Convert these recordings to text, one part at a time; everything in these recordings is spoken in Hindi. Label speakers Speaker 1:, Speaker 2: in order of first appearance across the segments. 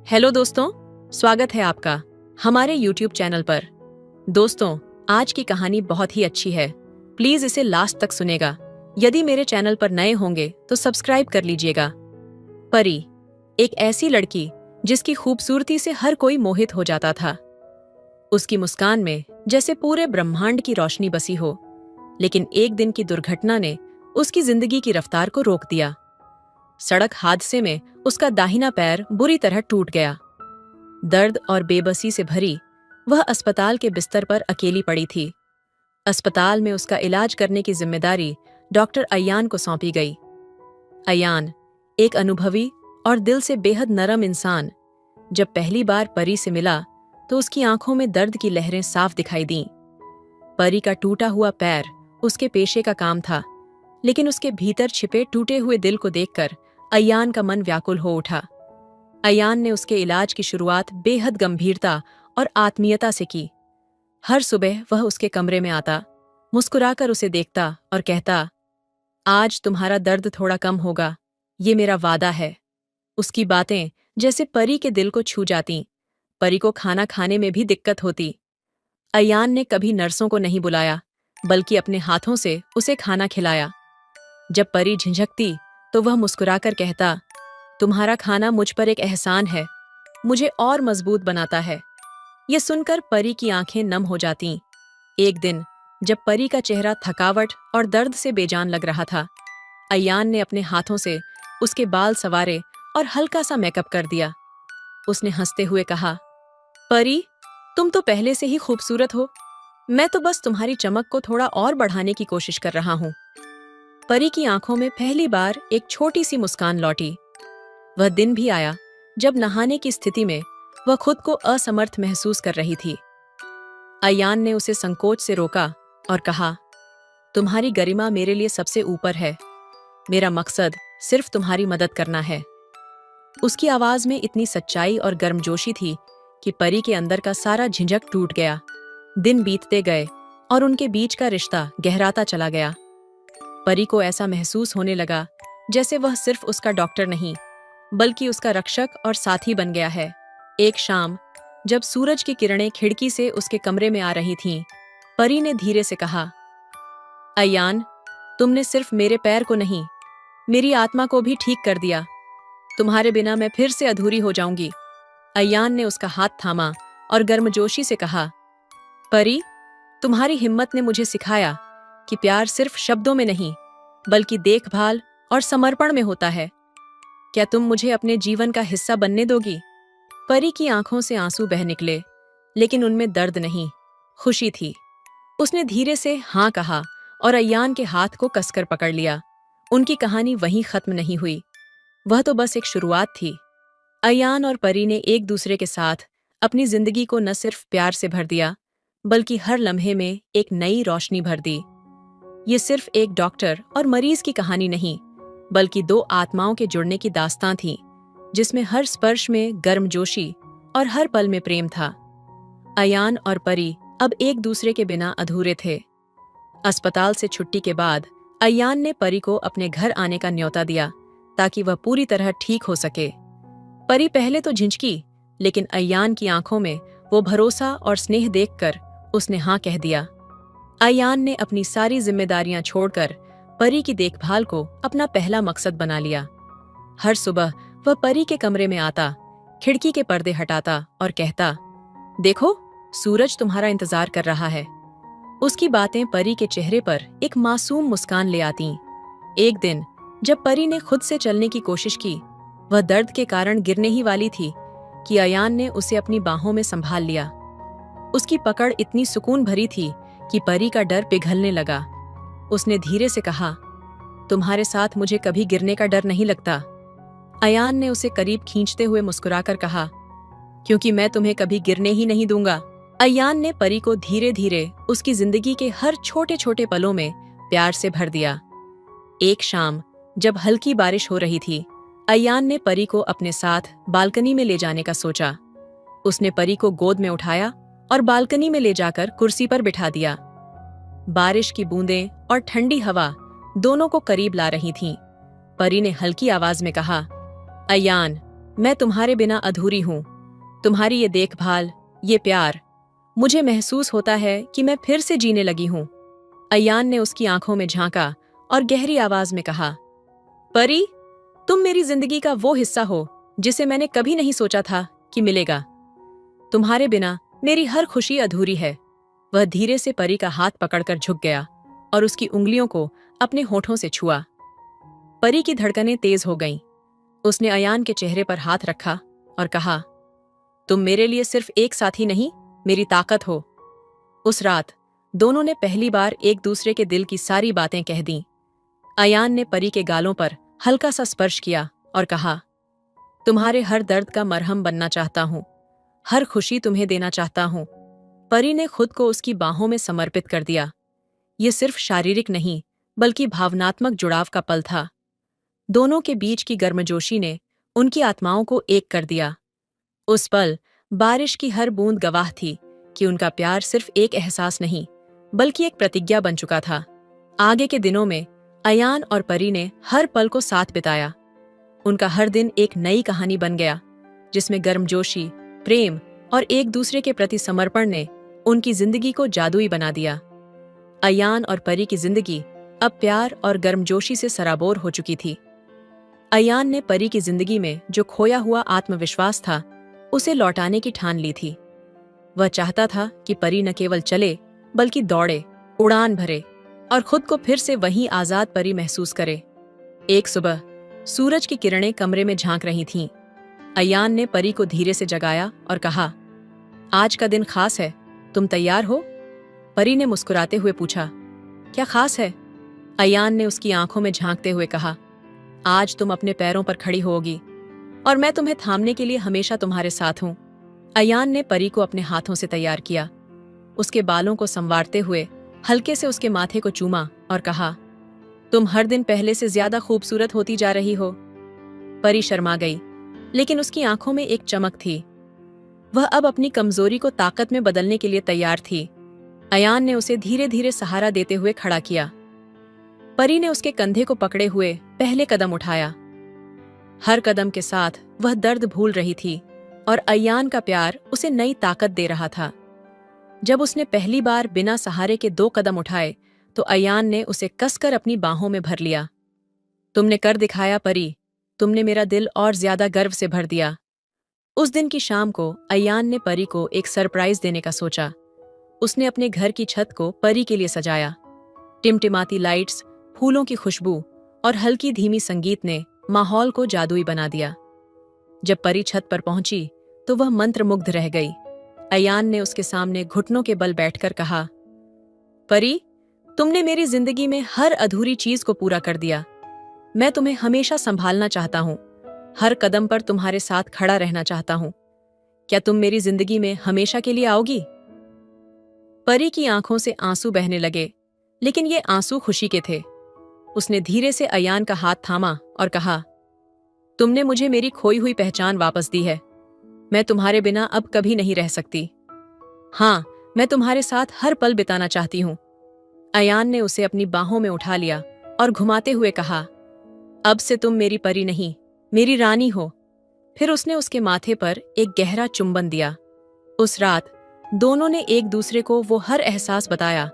Speaker 1: हेलो दोस्तों, स्वागत है आपका हमारे YouTube चैनल पर। दोस्तों, आज की कहानी बहुत ही अच्छी है। प्लीज इसे लास्ट तक सुनेगा। यदि मेरे चैनल पर नए होंगे तो सब्सक्राइब कर लीजिएगा। परी, एक ऐसी लड़की जिसकी खूबसूरती से हर कोई मोहित हो जाता था। उसकी मुस्कान में जैसे पूरे ब्रह्मांड की रोशनी बसी हो। लेकिन एक दिन की दुर्घटना ने उसकी जिंदगी की रफ्तार को रोक दिया। सड़क हादसे में उसका दाहिना पैर बुरी तरह टूट गया। दर्द और बेबसी से भरी वह अस्पताल के बिस्तर पर अकेली पड़ी थी। अस्पताल में उसका इलाज करने की जिम्मेदारी डॉक्टर अयान को सौंपी गई। अयान, एक अनुभवी और दिल से बेहद नरम इंसान, जब पहली बार परी से मिला तो उसकी आंखों में दर्द की लहरें साफ दिखाई दीं। परी का टूटा हुआ पैर उसके पेशे का काम था, लेकिन उसके भीतर छिपे टूटे हुए दिल को देखकर अयान का मन व्याकुल हो उठा। अयान ने उसके इलाज की शुरुआत बेहद गंभीरता और आत्मीयता से की। हर सुबह वह उसके कमरे में आता, मुस्कुराकर उसे देखता और कहता, आज तुम्हारा दर्द थोड़ा कम होगा, ये मेरा वादा है। उसकी बातें जैसे परी के दिल को छू जातीं। परी को खाना खाने में भी दिक्कत होती। अयान ने कभी नर्सों को नहीं बुलाया, बल्कि अपने हाथों से उसे खाना खिलाया। जब परी झिझकती तो वह मुस्कुराकर कहता, तुम्हारा खाना मुझ पर एक एहसान है, मुझे और मजबूत बनाता है। ये सुनकर परी की आंखें नम हो जातीं। एक दिन जब परी का चेहरा थकावट और दर्द से बेजान लग रहा था, अयान ने अपने हाथों से उसके बाल संवारे और हल्का सा मेकअप कर दिया। उसने हंसते हुए कहा, परी, तुम तो पहले से ही खूबसूरत हो, मैं तो बस तुम्हारी चमक को थोड़ा और बढ़ाने की कोशिश कर रहा हूं। परी की आंखों में पहली बार एक छोटी सी मुस्कान लौटी। वह दिन भी आया जब नहाने की स्थिति में वह खुद को असमर्थ महसूस कर रही थी। अयान ने उसे संकोच से रोका और कहा, तुम्हारी गरिमा मेरे लिए सबसे ऊपर है, मेरा मकसद सिर्फ तुम्हारी मदद करना है। उसकी आवाज में इतनी सच्चाई और गर्मजोशी थी कि परी के अंदर का सारा झिझक टूट गया। दिन बीतते गए और उनके बीच का रिश्ता गहराता चला गया। परी को ऐसा महसूस होने लगा जैसे वह सिर्फ उसका डॉक्टर नहीं, बल्कि उसका रक्षक और साथी बन गया है। एक शाम जब सूरज की किरणें खिड़की से उसके कमरे में आ रही थीं, परी ने धीरे से कहा, अयान, तुमने सिर्फ मेरे पैर को नहीं, मेरी आत्मा को भी ठीक कर दिया। तुम्हारे बिना मैं फिर से अधूरी हो जाऊंगी। अयान ने उसका हाथ थामा और गर्मजोशी से कहा, परी, तुम्हारी हिम्मत ने मुझे सिखाया कि प्यार सिर्फ शब्दों में नहीं, बल्कि देखभाल और समर्पण में होता है। क्या तुम मुझे अपने जीवन का हिस्सा बनने दोगी? परी की आंखों से आंसू बह निकले, लेकिन उनमें दर्द नहीं, खुशी थी। उसने धीरे से हाँ कहा और अयान के हाथ को कसकर पकड़ लिया। उनकी कहानी वहीं खत्म नहीं हुई, वह तो बस एक शुरुआत थी। अयान और परी ने एक दूसरे के साथ अपनी जिंदगी को न सिर्फ प्यार से भर दिया, बल्कि हर लम्हे में एक नई रोशनी भर दी। ये सिर्फ एक डॉक्टर और मरीज की कहानी नहीं, बल्कि दो आत्माओं के जुड़ने की दास्तां थी, जिसमें हर स्पर्श में गर्मजोशी और हर पल में प्रेम था। अयान और परी अब एक दूसरे के बिना अधूरे थे। अस्पताल से छुट्टी के बाद अयान ने परी को अपने घर आने का न्योता दिया, ताकि वह पूरी तरह ठीक हो सके। परी पहले तो झिझकी, लेकिन अयान की आंखों में वो भरोसा और स्नेह देखकर उसने हाँ कह दिया। अयान ने अपनी सारी जिम्मेदारियां छोड़कर परी की देखभाल को अपना पहला मकसद बना लिया। हर सुबह वह परी के कमरे में आता, खिड़की के पर्दे हटाता और कहता, देखो, सूरज तुम्हारा इंतजार कर रहा है। उसकी बातें परी के चेहरे पर एक मासूम मुस्कान ले आतीं। एक दिन जब परी ने खुद से चलने की कोशिश की, वह दर्द के कारण गिरने ही वाली थी कि अयान ने उसे अपनी बाहों में संभाल लिया। उसकी पकड़ इतनी सुकून भरी थी कि परी का डर पिघलने लगा। उसने धीरे से कहा, तुम्हारे साथ मुझे कभी गिरने का डर नहीं लगता। अयान ने उसे करीब खींचते हुए मुस्कुराकर कहा, क्योंकि मैं तुम्हें कभी गिरने ही नहीं दूंगा। अयान ने परी को धीरे धीरे उसकी जिंदगी के हर छोटे छोटे पलों में प्यार से भर दिया। एक शाम जब हल्की बारिश हो रही थी, अयान ने परी को अपने साथ बालकनी में ले जाने का सोचा। उसने परी को गोद में उठाया और बालकनी में ले जाकर कुर्सी पर बिठा दिया। बारिश की बूंदें और ठंडी हवा दोनों को करीब ला रही थीं। परी ने हल्की आवाज में कहा, अयान, मैं तुम्हारे बिना अधूरी हूँ। तुम्हारी ये देखभाल, ये प्यार, मुझे महसूस होता है कि मैं फिर से जीने लगी हूँ। अयान ने उसकी आंखों में झांका और गहरी आवाज में कहा, परी, तुम मेरी जिंदगी का वो हिस्सा हो जिसे मैंने कभी नहीं सोचा था कि मिलेगा। तुम्हारे बिना मेरी हर खुशी अधूरी है। वह धीरे से परी का हाथ पकड़कर झुक गया और उसकी उंगलियों को अपने होठों से छुआ। परी की धड़कनें तेज हो गईं। उसने अयान के चेहरे पर हाथ रखा और कहा, तुम मेरे लिए सिर्फ एक साथी नहीं, मेरी ताकत हो। उस रात दोनों ने पहली बार एक दूसरे के दिल की सारी बातें कह दीं। अयान ने परी के गालों पर हल्का सा स्पर्श किया और कहा, तुम्हारे हर दर्द का मरहम बनना चाहता हूं, हर खुशी तुम्हें देना चाहता हूं। परी ने खुद को उसकी बाहों में समर्पित कर दिया। ये सिर्फ शारीरिक नहीं, बल्कि भावनात्मक जुड़ाव का पल था। दोनों के बीच की गर्मजोशी ने उनकी आत्माओं को एक कर दिया। उस पल बारिश की हर बूंद गवाह थी कि उनका प्यार सिर्फ एक एहसास नहीं, बल्कि एक प्रतिज्ञा बन चुका था। आगे के दिनों में अयान और परी ने हर पल को साथ बिताया। उनका हर दिन एक नई कहानी बन गया, जिसमें गर्मजोशी, प्रेम और एक दूसरे के प्रति समर्पण ने उनकी जिंदगी को जादुई बना दिया। अयान और परी की जिंदगी अब प्यार और गर्मजोशी से सराबोर हो चुकी थी। अयान ने परी की जिंदगी में जो खोया हुआ आत्मविश्वास था, उसे लौटाने की ठान ली थी। वह चाहता था कि परी न केवल चले, बल्कि दौड़े, उड़ान भरे और खुद को फिर से वही आजाद परी महसूस करे। एक सुबह सूरज की किरणें कमरे में झांक रही थीं। अयान ने परी को धीरे से जगाया और कहा, आज का दिन खास है, तुम तैयार हो? परी ने मुस्कुराते हुए पूछा, क्या खास है? अयान ने उसकी आंखों में झांकते हुए कहा, आज तुम अपने पैरों पर खड़ी होगी और मैं तुम्हें थामने के लिए हमेशा तुम्हारे साथ हूं। अयान ने परी को अपने हाथों से तैयार किया। उसके बालों को संवारते हुए हल्के से उसके माथे को चूमा और कहा, तुम हर दिन पहले से ज्यादा खूबसूरत होती जा रही हो। परी शर्मा गई, लेकिन उसकी आंखों में एक चमक थी। वह अब अपनी कमजोरी को ताकत में बदलने के लिए तैयार थी। अयान ने उसे धीरे धीरे सहारा देते हुए खड़ा किया। परी ने उसके कंधे को पकड़े हुए पहले कदम उठाया। हर कदम के साथ वह दर्द भूल रही थी और अयान का प्यार उसे नई ताकत दे रहा था। जब उसने पहली बार बिना सहारे के 2 कदम उठाए, तो अयान ने उसे कसकर अपनी बाहों में भर लिया। तुमने कर दिखाया परी, तुमने मेरा दिल और ज्यादा गर्व से भर दिया। उस दिन की शाम को अयान ने परी को एक सरप्राइज देने का सोचा। उसने अपने घर की छत को परी के लिए सजाया। टिमटिमाती लाइट्स, फूलों की खुशबू और हल्की धीमी संगीत ने माहौल को जादुई बना दिया। जब परी छत पर पहुंची तो वह मंत्रमुग्ध रह गई। अयान ने उसके सामने घुटनों के बल बैठकर कहा, परी, तुमने मेरी जिंदगी में हर अधूरी चीज को पूरा कर दिया। मैं तुम्हें हमेशा संभालना चाहता हूँ, हर कदम पर तुम्हारे साथ खड़ा रहना चाहता हूँ। क्या तुम मेरी जिंदगी में हमेशा के लिए आओगी? परी की आंखों से आंसू बहने लगे, लेकिन ये आंसू खुशी के थे। उसने धीरे से अयान का हाथ थामा और कहा, तुमने मुझे मेरी खोई हुई पहचान वापस दी है। मैं तुम्हारे बिना अब कभी नहीं रह सकती। हाँ, मैं तुम्हारे साथ हर पल बिताना चाहती हूँ। अयान ने उसे अपनी बाहों में उठा लिया और घुमाते हुए कहा, अब से तुम मेरी परी नहीं, मेरी रानी हो। फिर उसने उसके माथे पर एक गहरा चुंबन दिया। उस रात दोनों ने एक दूसरे को वो हर एहसास बताया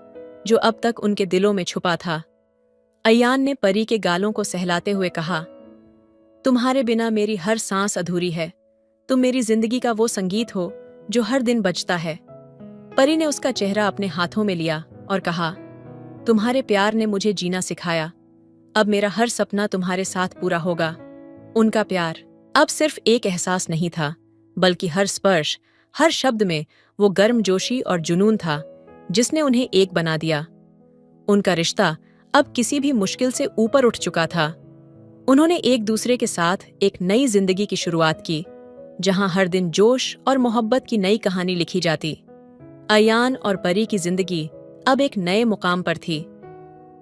Speaker 1: जो अब तक उनके दिलों में छुपा था। अयान ने परी के गालों को सहलाते हुए कहा, तुम्हारे बिना मेरी हर सांस अधूरी है। तुम मेरी जिंदगी का वो संगीत हो जो हर दिन बजता है। परी ने उसका चेहरा अपने हाथों में लिया और कहा, तुम्हारे प्यार ने मुझे जीना सिखाया। अब मेरा हर सपना तुम्हारे साथ पूरा होगा। उनका प्यार अब सिर्फ एक एहसास नहीं था, बल्कि हर स्पर्श, हर शब्द में वो गर्मजोशी और जुनून था जिसने उन्हें एक बना दिया। उनका रिश्ता अब किसी भी मुश्किल से ऊपर उठ चुका था। उन्होंने एक दूसरे के साथ एक नई जिंदगी की शुरुआत की, जहां हर दिन जोश और मोहब्बत की नई कहानी लिखी जाती। अयान और परी की जिंदगी अब एक नए मुकाम पर थी।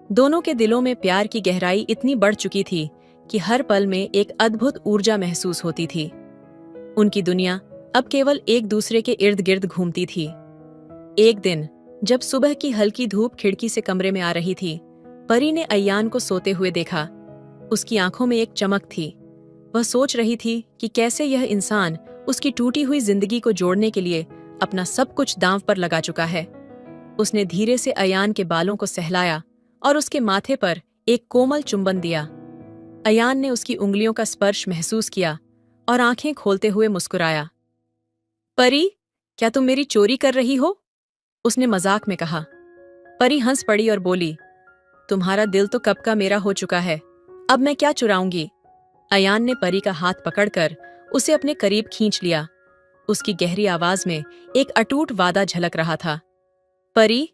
Speaker 1: दोनों के दिलों में प्यार की गहराई इतनी बढ़ चुकी थी कि हर पल में एक अद्भुत ऊर्जा महसूस होती थी। उनकी दुनिया अब केवल एक दूसरे के इर्द गिर्द घूमती थी। एक दिन जब सुबह की हल्की धूप खिड़की से कमरे में आ रही थी, परी ने अयान को सोते हुए देखा। उसकी आंखों में एक चमक थी। वह सोच रही थी कि कैसे यह इंसान उसकी टूटी हुई जिंदगी को जोड़ने के लिए अपना सब कुछ दांव पर लगा चुका है। उसने धीरे से अयान के बालों को सहलाया और उसके माथे पर एक कोमल चुंबन दिया। अयान ने उसकी उंगलियों का स्पर्श महसूस किया और आंखें खोलते हुए मुस्कुराया। परी, क्या तुम मेरी चोरी कर रही हो? उसने मजाक में कहा। परी हंस पड़ी और बोली, तुम्हारा दिल तो कब का मेरा हो चुका है, अब मैं क्या चुराऊंगी? अयान ने परी का हाथ पकड़कर उसे अपने करीब खींच लिया। उसकी गहरी आवाज में एक अटूट वादा झलक रहा था। परी,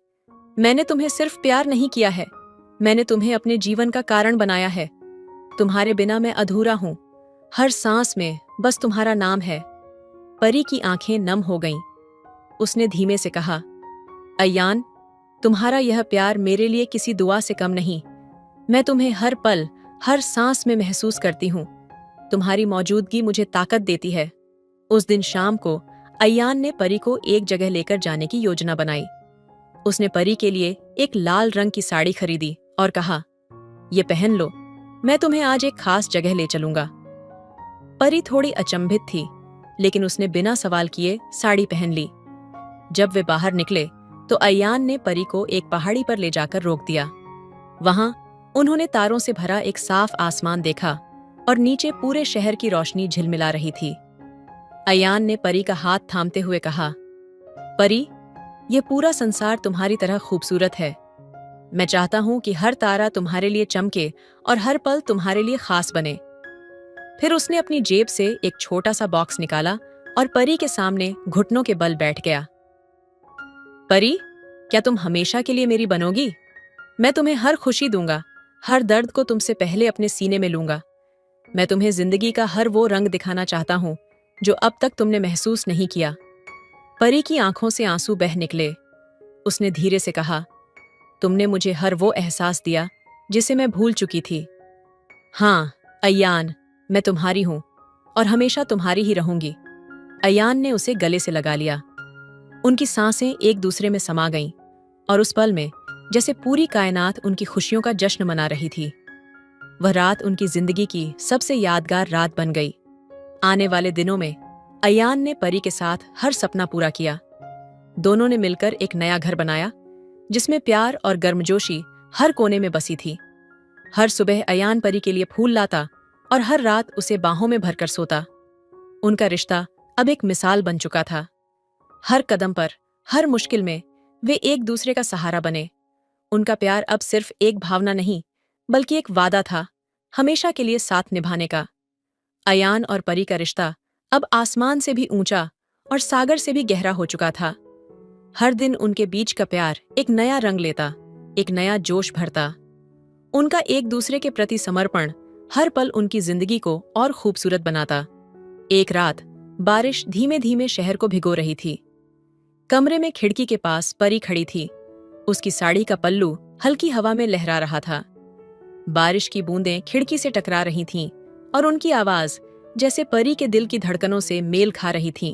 Speaker 1: मैंने तुम्हें सिर्फ प्यार नहीं किया है, मैंने तुम्हें अपने जीवन का कारण बनाया है। तुम्हारे बिना मैं अधूरा हूं, हर सांस में बस तुम्हारा नाम है। परी की आंखें नम हो गईं। उसने धीमे से कहा, अयान, तुम्हारा यह प्यार मेरे लिए किसी दुआ से कम नहीं। मैं तुम्हें हर पल, हर सांस में महसूस करती हूं। तुम्हारी मौजूदगी मुझे ताकत देती है। उस दिन शाम को अयान ने परी को एक जगह लेकर जाने की योजना बनाई। उसने परी के लिए एक लाल रंग की साड़ी खरीदी और कहा, ये पहन लो, मैं तुम्हें आज एक खास जगह ले चलूंगा। परी थोड़ी अचंभित थी, लेकिन उसने बिना सवाल किए साड़ी पहन ली। जब वे बाहर निकले तो अयान ने परी को एक पहाड़ी पर ले जाकर रोक दिया। वहां उन्होंने तारों से भरा एक साफ आसमान देखा और नीचे पूरे शहर की रोशनी झिलमिला रही थी। अयान ने परी का हाथ थामते हुए कहा, परी, यह पूरा संसार तुम्हारी तरह खूबसूरत है। मैं चाहता हूं कि हर तारा तुम्हारे लिए चमके और हर पल तुम्हारे लिए खास बने। फिर उसने अपनी जेब से एक छोटा सा बॉक्स निकाला और परी के सामने घुटनों के बल बैठ गया। परी, क्या तुम हमेशा के लिए मेरी बनोगी? मैं तुम्हें हर खुशी दूंगा, हर दर्द को तुमसे पहले अपने सीने में लूंगा। मैं तुम्हें जिंदगी का हर वो रंग दिखाना चाहता हूं जो अब तक तुमने महसूस नहीं किया। परी की आंखों से आंसू बह निकले। उसने धीरे से कहा, तुमने मुझे हर वो एहसास दिया जिसे मैं भूल चुकी थी। हाँ अयान, मैं तुम्हारी हूं और हमेशा तुम्हारी ही रहूंगी। अयान ने उसे गले से लगा लिया। उनकी सांसें एक दूसरे में समा गईं और उस पल में जैसे पूरी कायनात उनकी खुशियों का जश्न मना रही थी। वह रात उनकी जिंदगी की सबसे यादगार रात बन गई। आने वाले दिनों में अयान ने परी के साथ हर सपना पूरा किया। दोनों ने मिलकर एक नया घर बनाया जिसमें प्यार और गर्मजोशी हर कोने में बसी थी। हर सुबह अयान परी के लिए फूल लाता और हर रात उसे बाहों में भरकर सोता। उनका रिश्ता अब एक मिसाल बन चुका था। हर कदम पर, हर मुश्किल में वे एक दूसरे का सहारा बने। उनका प्यार अब सिर्फ एक भावना नहीं, बल्कि एक वादा था, हमेशा के लिए साथ निभाने का। अयान और परी का रिश्ता अब आसमान से भी ऊंचा और सागर से भी गहरा हो चुका था। हर दिन उनके बीच का प्यार एक नया रंग लेता, एक नया जोश भरता। उनका एक दूसरे के प्रति समर्पण हर पल उनकी जिंदगी को और खूबसूरत बनाता। एक रात बारिश धीमे धीमे शहर को भिगो रही थी। कमरे में खिड़की के पास परी खड़ी थी। उसकी साड़ी का पल्लू हल्की हवा में लहरा रहा था। बारिश की बूंदें खिड़की से टकरा रही थीं और उनकी आवाज जैसे परी के दिल की धड़कनों से मेल खा रही थी।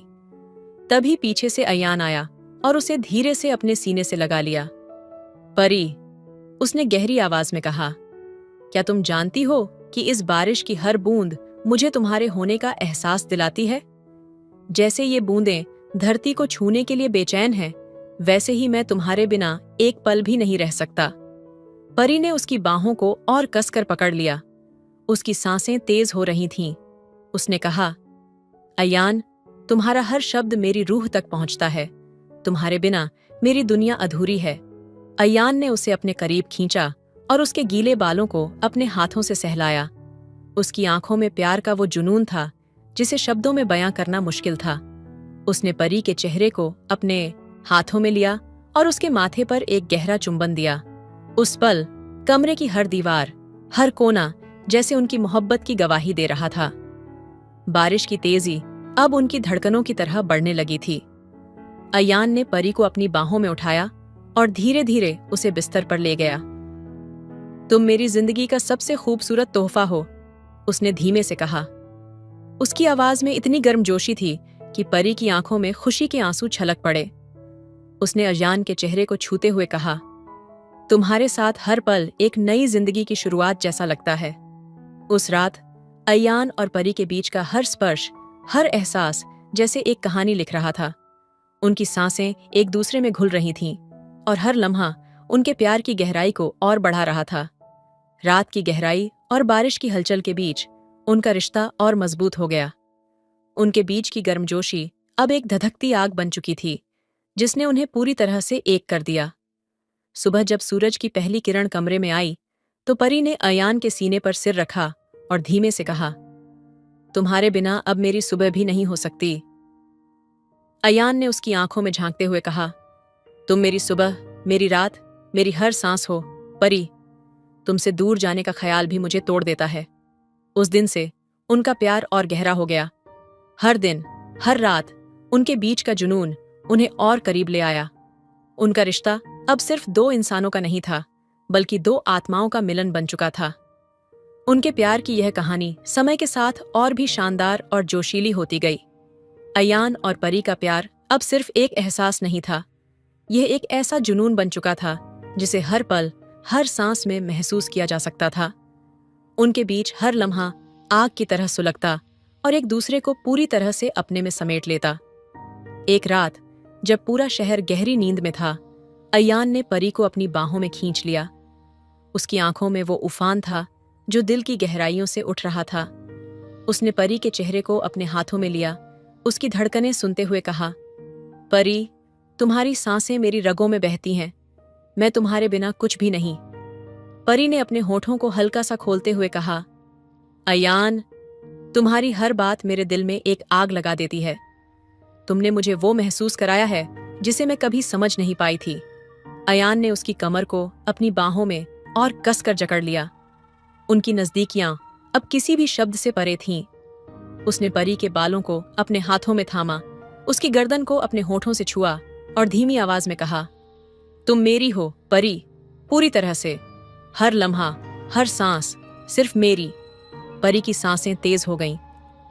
Speaker 1: तभी पीछे से अयान आया और उसे धीरे से अपने सीने से लगा लिया। परी, उसने गहरी आवाज में कहा, क्या तुम जानती हो कि इस बारिश की हर बूंद मुझे तुम्हारे होने का एहसास दिलाती है? जैसे ये बूंदें धरती को छूने के लिए बेचैन हैं, वैसे ही मैं तुम्हारे बिना एक पल भी नहीं रह सकता। परी ने उसकी बाहों को और कसकर पकड़ लिया। उसकी सांसें तेज हो रही थीं। उसने कहा, अयान, तुम्हारा हर शब्द मेरी रूह तक पहुंचता है। तुम्हारे बिना मेरी दुनिया अधूरी है। अयान ने उसे अपने करीब खींचा और उसके गीले बालों को अपने हाथों से सहलाया। उसकी आंखों में प्यार का वो जुनून था जिसे शब्दों में बयां करना मुश्किल था। उसने परी के चेहरे को अपने हाथों में लिया और उसके माथे पर एक गहरा चुंबन दिया। उस पल कमरे की हर दीवार, हर कोना जैसे उनकी मोहब्बत की गवाही दे रहा था। बारिश की तेजी अब उनकी धड़कनों की तरह बढ़ने लगी थी। अयान ने परी को अपनी बाहों में उठाया और धीरे धीरे उसे बिस्तर पर ले गया। तुम मेरी जिंदगी का सबसे खूबसूरत तोहफा हो, उसने धीमे से कहा। उसकी आवाज में इतनी गर्मजोशी थी कि परी की आंखों में खुशी के आंसू छलक पड़े। उसने अयान के चेहरे को छूते हुए कहा, तुम्हारे साथ हर पल एक नई जिंदगी की शुरुआत जैसा लगता है। उस रात अयान और परी के बीच का हर स्पर्श, हर एहसास जैसे एक कहानी लिख रहा था। उनकी सांसें एक दूसरे में घुल रही थीं और हर लम्हा उनके प्यार की गहराई को और बढ़ा रहा था। रात की गहराई और बारिश की हलचल के बीच उनका रिश्ता और मजबूत हो गया। उनके बीच की गर्मजोशी अब एक धधकती आग बन चुकी थी, जिसने उन्हें पूरी तरह से एक कर दिया। सुबह जब सूरज की पहली किरण कमरे में आई, तो परी ने अयान के सीने पर सिर रखा और धीमे से कहा, तुम्हारे बिना अब मेरी सुबह भी नहीं हो सकती। अयान ने उसकी आंखों में झांकते हुए कहा, तुम मेरी सुबह, मेरी रात, मेरी हर सांस हो परी। तुमसे दूर जाने का ख्याल भी मुझे तोड़ देता है। उस दिन से उनका प्यार और गहरा हो गया। हर दिन, हर रात उनके बीच का जुनून उन्हें और करीब ले आया। उनका रिश्ता अब सिर्फ दो इंसानों का नहीं था, बल्कि दो आत्माओं का मिलन बन चुका था। उनके प्यार की यह कहानी समय के साथ और भी शानदार और जोशीली होती गई। अयान और परी का प्यार अब सिर्फ एक एहसास नहीं था, यह एक ऐसा जुनून बन चुका था जिसे हर पल, हर सांस में महसूस किया जा सकता था। उनके बीच हर लम्हा आग की तरह सुलगता और एक दूसरे को पूरी तरह से अपने में समेट लेता। एक रात जब पूरा शहर गहरी नींद में था, अयान ने परी को अपनी बाहों में खींच लिया। उसकी आंखों में वो उफान था जो दिल की गहराइयों से उठ रहा था। उसने परी के चेहरे को अपने हाथों में लिया, उसकी धड़कनें सुनते हुए कहा, परी, तुम्हारी सांसें मेरी रगों में बहती हैं, मैं तुम्हारे बिना कुछ भी नहीं। परी ने अपने होठों को हल्का सा खोलते हुए कहा, अयान, तुम्हारी हर बात मेरे दिल में एक आग लगा देती है। तुमने मुझे वो महसूस कराया है जिसे मैं कभी समझ नहीं पाई थी। अयान ने उसकी कमर को अपनी बाहों में और कसकर जकड़ लिया। उनकी नजदीकियां अब किसी भी शब्द से परे थीं। उसने परी के बालों को अपने हाथों में थामा, उसकी गर्दन को अपने होठों से छुआ और धीमी आवाज में कहा, तुम मेरी हो परी, पूरी तरह से, हर लम्हा, हर सांस सिर्फ मेरी। परी की सांसें तेज हो गईं।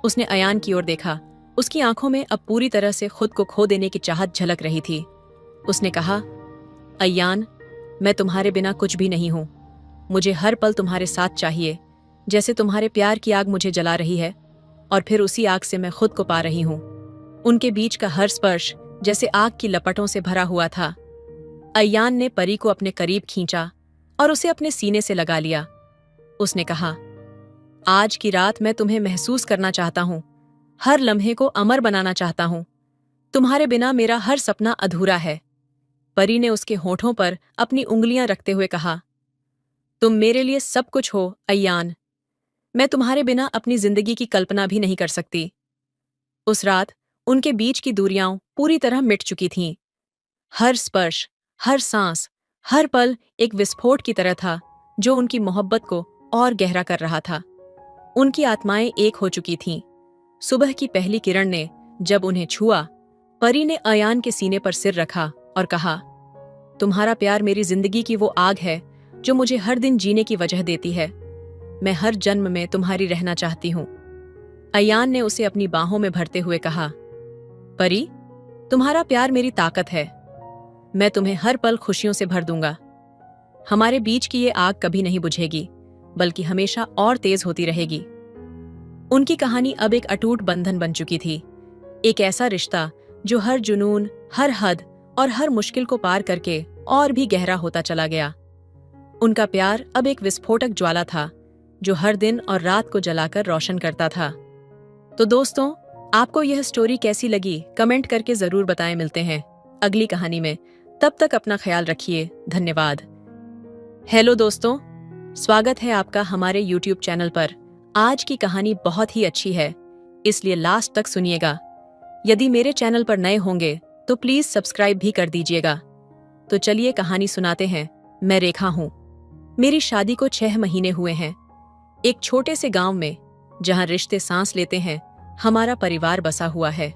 Speaker 1: उसने अयान की ओर देखा, उसकी आंखों में अब पूरी तरह से खुद को खो देने की चाहत झलक रही थी। उसने कहा, अयान, मैं तुम्हारे बिना कुछ भी नहीं हूं। मुझे हर पल तुम्हारे साथ चाहिए, जैसे तुम्हारे प्यार की आग मुझे जला रही है और फिर उसी आग से मैं खुद को पा रही हूं। उनके बीच का हर स्पर्श जैसे आग की लपटों से भरा हुआ था। अयान ने परी को अपने करीब खींचा और उसे अपने सीने से लगा लिया। उसने कहा, आज की रात मैं तुम्हें महसूस करना चाहता हूं, हर लम्हे को अमर बनाना चाहता हूं। तुम्हारे बिना मेरा हर सपना अधूरा है। परी ने उसके होठों पर अपनी उंगलियां रखते हुए कहा, तुम मेरे लिए सब कुछ हो अयान। मैं तुम्हारे बिना अपनी जिंदगी की कल्पना भी नहीं कर सकती। उस रात उनके बीच की दूरियां पूरी तरह मिट चुकी थीं। हर स्पर्श, हर सांस, हर पल एक विस्फोट की तरह था जो उनकी मोहब्बत को और गहरा कर रहा था। उनकी आत्माएं एक हो चुकी थीं। सुबह की पहली किरण ने जब उन्हें छुआ, परी ने अयान के सीने पर सिर रखा और कहा, तुम्हारा प्यार मेरी जिंदगी की वो आग है जो मुझे हर दिन जीने की वजह देती है। मैं हर जन्म में तुम्हारी रहना चाहती हूं। अयान ने उसे अपनी बाहों में भरते हुए कहा, परी, तुम्हारा प्यार मेरी ताकत है। मैं तुम्हें हर पल खुशियों से भर दूंगा। हमारे बीच की ये आग कभी नहीं बुझेगी, बल्कि हमेशा और तेज होती रहेगी। उनकी कहानी अब एक अटूट बंधन बन चुकी थी, एक ऐसा रिश्ता जो हर जुनून, हर हद और हर मुश्किल को पार करके और भी गहरा होता चला गया। उनका प्यार अब एक विस्फोटक ज्वाला था जो हर दिन और रात को जलाकर रोशन करता था। तो दोस्तों, आपको यह स्टोरी कैसी लगी कमेंट करके जरूर बताएं। मिलते हैं अगली कहानी में, तब तक अपना ख्याल रखिए। धन्यवाद। हेलो दोस्तों, स्वागत है आपका हमारे YouTube चैनल पर। आज की कहानी बहुत ही अच्छी है, इसलिए लास्ट तक सुनिएगा। यदि मेरे चैनल पर नए होंगे तो प्लीज सब्सक्राइब भी कर दीजिएगा। तो चलिए कहानी सुनाते हैं। मैं रेखा हूँ। मेरी शादी को 6 महीने हुए हैं। एक छोटे से गांव में, जहां रिश्ते सांस लेते हैं, हमारा परिवार बसा हुआ है।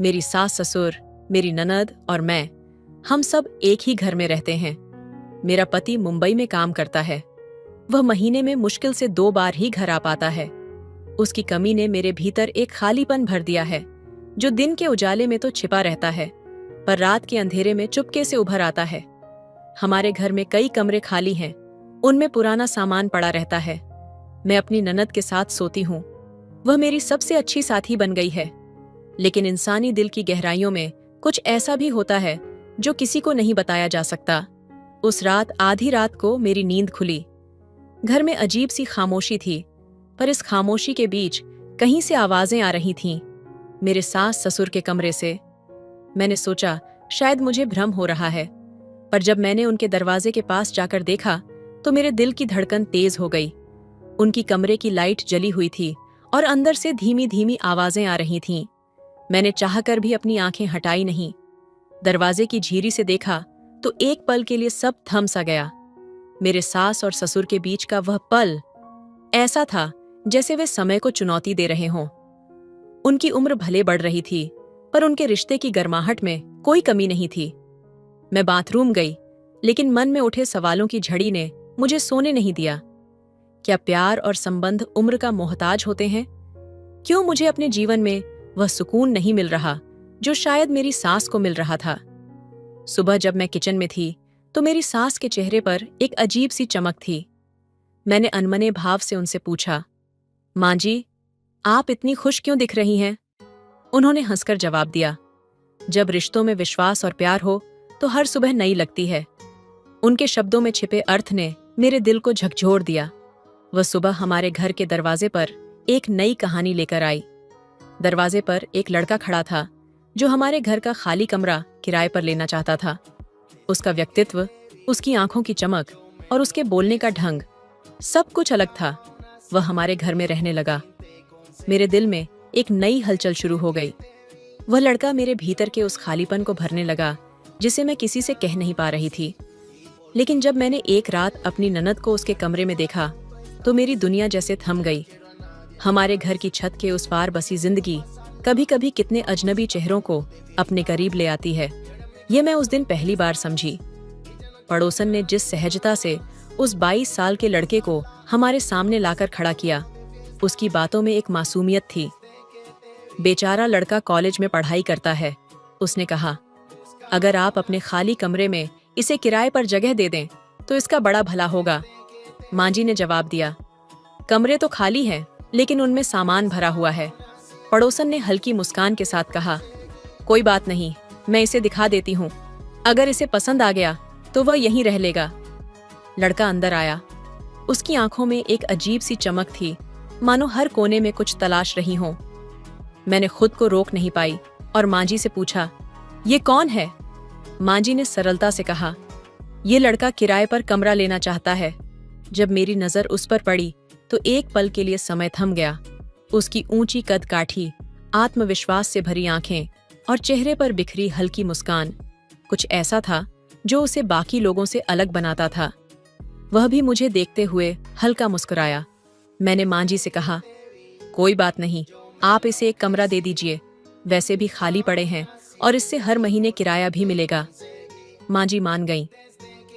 Speaker 1: मेरी सास ससुर, मेरी ननद और मैं, हम सब एक ही घर में रहते हैं। मेरा पति मुंबई में काम करता है। वह महीने में मुश्किल से 2 बार ही घर आ पाता है। उसकी कमी ने मेरे भीतर एक खालीपन भर दिया है, जो दिन के उजाले में तो छिपा रहता है, पर रात के अंधेरे में चुपके से उभर आता है। हमारे घर में कई कमरे खाली हैं, उनमें पुराना सामान पड़ा रहता है। मैं अपनी ननद के साथ सोती हूँ। वह मेरी सबसे अच्छी साथी बन गई है। लेकिन इंसानी दिल की गहराइयों में कुछ ऐसा भी होता है जो किसी को नहीं बताया जा सकता। उस रात आधी रात को मेरी नींद खुली। घर में अजीब सी खामोशी थी, पर इस खामोशी के बीच कहीं से आवाजें आ रही थीं, मेरे सास ससुर के कमरे से। मैंने सोचा शायद मुझे भ्रम हो रहा है, पर जब मैंने उनके दरवाजे के पास जाकर देखा तो मेरे दिल की धड़कन तेज हो गई। उनकी कमरे की लाइट जली हुई थी और अंदर से धीमी धीमी आवाजें आ रही थीं। मैंने चाहकर भी अपनी आंखें हटाई नहीं। दरवाजे की झीरी से देखा तो एक पल के लिए सब थम सा गया। मेरे सास और ससुर के बीच का वह पल ऐसा था जैसे वे समय को चुनौती दे रहे हों। उनकी उम्र भले बढ़ रही थी, पर उनके रिश्ते की गर्माहट में कोई कमी नहीं थी। मैं बाथरूम गई, लेकिन मन में उठे सवालों की झड़ी ने मुझे सोने नहीं दिया। क्या प्यार और संबंध उम्र का मोहताज होते हैं? क्यों मुझे अपने जीवन में वह सुकून नहीं मिल रहा जो शायद मेरी सास को मिल रहा था? सुबह जब मैं किचन में थी तो मेरी सास के चेहरे पर एक अजीब सी चमक थी। मैंने अनमने भाव से उनसे पूछा, माँ जी, आप इतनी खुश क्यों दिख रही हैं? उन्होंने हंसकर जवाब दिया, जब रिश्तों में विश्वास और प्यार हो तो हर सुबह नई लगती है। उनके शब्दों में छिपे अर्थ ने मेरे दिल को झकझोर दिया। वह सुबह हमारे घर के दरवाजे पर एक नई कहानी लेकर आई। दरवाजे पर एक लड़का खड़ा था जो हमारे घर का खाली कमरा किराए पर लेना चाहता था। उसका व्यक्तित्व, उसकी आंखों की चमक और उसके बोलने का ढंग, सब कुछ अलग था। वह हमारे घर में रहने लगा। मेरे दिल में एक नई हलचल शुरू हो गई। वह लड़का मेरे भीतर के उस खालीपन को भरने लगा जिसे मैं किसी से कह नहीं पा रही थी। लेकिन जब मैंने एक रात अपनी ननद को उसके कमरे में देखा तो मेरी दुनिया जैसे थम गई। हमारे घर की छत के उस पार बसी जिंदगी कभी कभी कितने अजनबी चेहरों को अपने करीब ले आती है, ये मैं उस दिन पहली बार समझी। पड़ोसन ने जिस सहजता से उस 22 साल के लड़के को हमारे सामने लाकर खड़ा किया, उसकी बातों में एक मासूमियत थी। बेचारा लड़का कॉलेज में पढ़ाई करता है, उसने कहा। अगर आप अपने खाली कमरे में इसे किराए पर जगह दे दें तो इसका बड़ा भला होगा। माँ जी ने जवाब दिया, कमरे तो खाली हैं, लेकिन उनमें सामान भरा हुआ है। पड़ोसन ने हल्की मुस्कान के साथ कहा, कोई बात नहीं, मैं इसे दिखा देती हूँ। अगर इसे पसंद आ गया तो वह यहीं रह लेगा। लड़का अंदर आया। उसकी आंखों में एक अजीब सी चमक थी, मानो हर कोने में कुछ तलाश रही हो। मैंने खुद को रोक नहीं पाई और माँ जी से पूछा, ये कौन है? माँ जी ने सरलता से कहा, ये लड़का किराए पर कमरा लेना चाहता है। जब मेरी नजर उस पर पड़ी तो एक पल के लिए समय थम गया। उसकी ऊंची कद काठी, आत्मविश्वास से भरी आंखें और चेहरे पर बिखरी हल्की मुस्कान, कुछ ऐसा था जो उसे बाकी लोगों से अलग बनाता था। वह भी मुझे देखते हुए हल्का मुस्कुराया। मैंने माँ जी से कहा, कोई बात नहीं, आप इसे एक कमरा दे दीजिए, वैसे भी खाली पड़े हैं और इससे हर महीने किराया भी मिलेगा। माँ जी मान गईं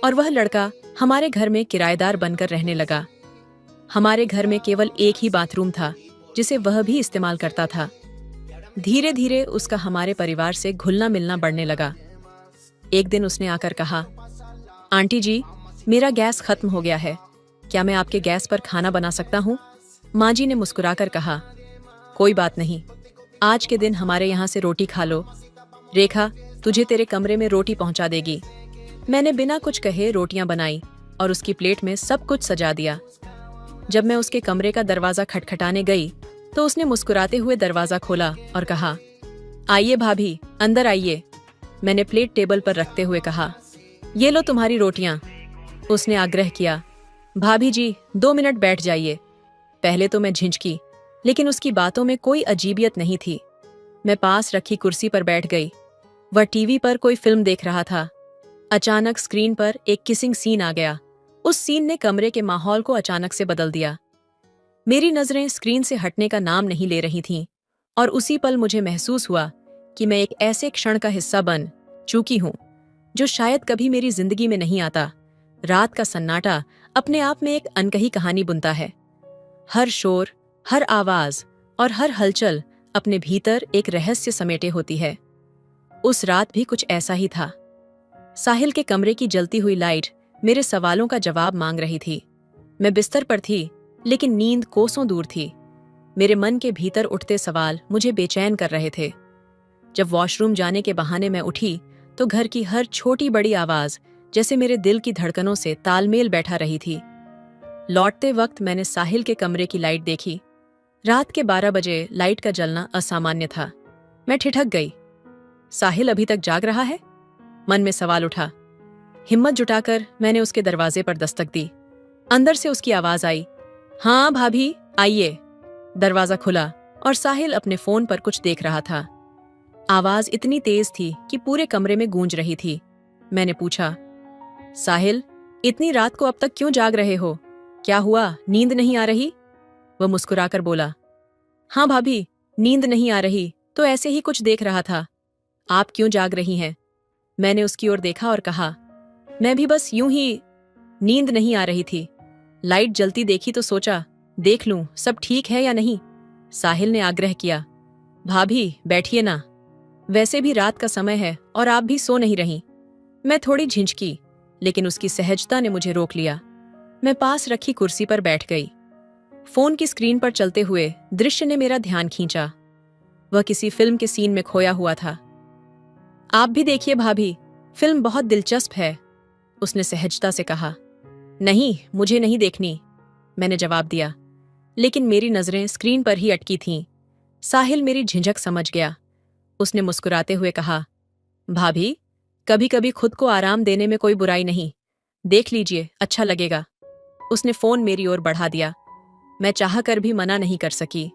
Speaker 1: और वह लड़का हमारे घर में किराएदार बनकर रहने लगा। हमारे घर में केवल एक ही बाथरूम था जिसे वह भी इस्तेमाल करता था। धीरे धीरे उसका हमारे परिवार से घुलना मिलना बढ़ने लगा। एक दिन उसने आकर कहा, आंटी जी, मेरा गैस खत्म हो गया है, क्या मैं आपके गैस पर खाना बना सकता हूँ? माँ जी ने मुस्कुराकर कहा, कोई बात नहीं, आज के दिन हमारे यहाँ से रोटी खा लो। रेखा तुझे तेरे कमरे में रोटी पहुँचा देगी। मैंने बिना कुछ कहे रोटियां बनाई और उसकी प्लेट में सब कुछ सजा दिया। जब मैं उसके कमरे का दरवाजा खटखटाने गई तो उसने मुस्कुराते हुए दरवाजा खोला और कहा, आइए भाभी, अंदर आइए। मैंने प्लेट टेबल पर रखते हुए कहा, ये लो तुम्हारी रोटियां। उसने आग्रह किया, भाभी जी 2 मिनट बैठ जाइए। पहले तो मैं झिझकी, लेकिन उसकी बातों में कोई अजीबियत नहीं थी। मैं पास रखी कुर्सी पर बैठ गई। वह टीवी पर कोई फिल्म देख रहा था। अचानक स्क्रीन पर एक किसिंग सीन आ गया। उस सीन ने कमरे के माहौल को अचानक से बदल दिया। मेरी नजरें स्क्रीन से हटने का नाम नहीं ले रही थीं और उसी पल मुझे महसूस हुआ कि मैं एक ऐसे क्षण का हिस्सा बन चुकी हूं जो शायद कभी मेरी जिंदगी में नहीं आता। रात का सन्नाटा अपने आप में एक अनकही कहानी बुनता है। हर शोर, हर आवाज और हर हलचल अपने भीतर एक रहस्य समेटे होती है। उस रात भी कुछ ऐसा ही था। साहिल के कमरे की जलती हुई लाइट मेरे सवालों का जवाब मांग रही थी। मैं बिस्तर पर थी, लेकिन नींद कोसों दूर थी। मेरे मन के भीतर उठते सवाल मुझे बेचैन कर रहे थे। जब वॉशरूम जाने के बहाने मैं उठी तो घर की हर छोटी बड़ी आवाज जैसे मेरे दिल की धड़कनों से तालमेल बैठा रही थी। लौटते वक्त मैंने साहिल के कमरे की लाइट देखी। रात के 12 बजे लाइट का जलना असामान्य था। मैं ठिठक गई। साहिल अभी तक जाग रहा है? मन में सवाल उठा। हिम्मत जुटाकर मैंने उसके दरवाजे पर दस्तक दी। अंदर से उसकी आवाज आई, हाँ भाभी आइए। दरवाजा खुला और साहिल अपने फोन पर कुछ देख रहा था। आवाज इतनी तेज थी कि पूरे कमरे में गूंज रही थी। मैंने पूछा, साहिल इतनी रात को अब तक क्यों जाग रहे हो? क्या हुआ, नींद नहीं आ रही? वह मुस्कुराकर बोला, हाँ भाभी, नींद नहीं आ रही तो ऐसे ही कुछ देख रहा था। आप क्यों जाग रही हैं? मैंने उसकी ओर देखा और कहा, मैं भी बस यूं ही। नींद नहीं आ रही थी। लाइट जलती देखी तो सोचा देख लूं सब ठीक है या नहीं। साहिल ने आग्रह किया, भाभी बैठिए ना, वैसे भी रात का समय है और आप भी सो नहीं रही। मैं थोड़ी झिझकी, लेकिन उसकी सहजता ने मुझे रोक लिया। मैं पास रखी कुर्सी पर बैठ गई। फोन की स्क्रीन पर चलते हुए दृश्य ने मेरा ध्यान खींचा। वह किसी फिल्म के सीन में खोया हुआ था। आप भी देखिए भाभी, फिल्म बहुत दिलचस्प है, उसने सहजता से कहा। नहीं, मुझे नहीं देखनी, मैंने जवाब दिया, लेकिन मेरी नजरें स्क्रीन पर ही अटकी थीं। साहिल मेरी झिझक समझ गया। उसने मुस्कुराते हुए कहा, भाभी कभी कभी खुद को आराम देने में कोई बुराई नहीं, देख लीजिए अच्छा लगेगा। उसने फोन मेरी ओर बढ़ा दिया। मैं चाहकर भी मना नहीं कर सकी।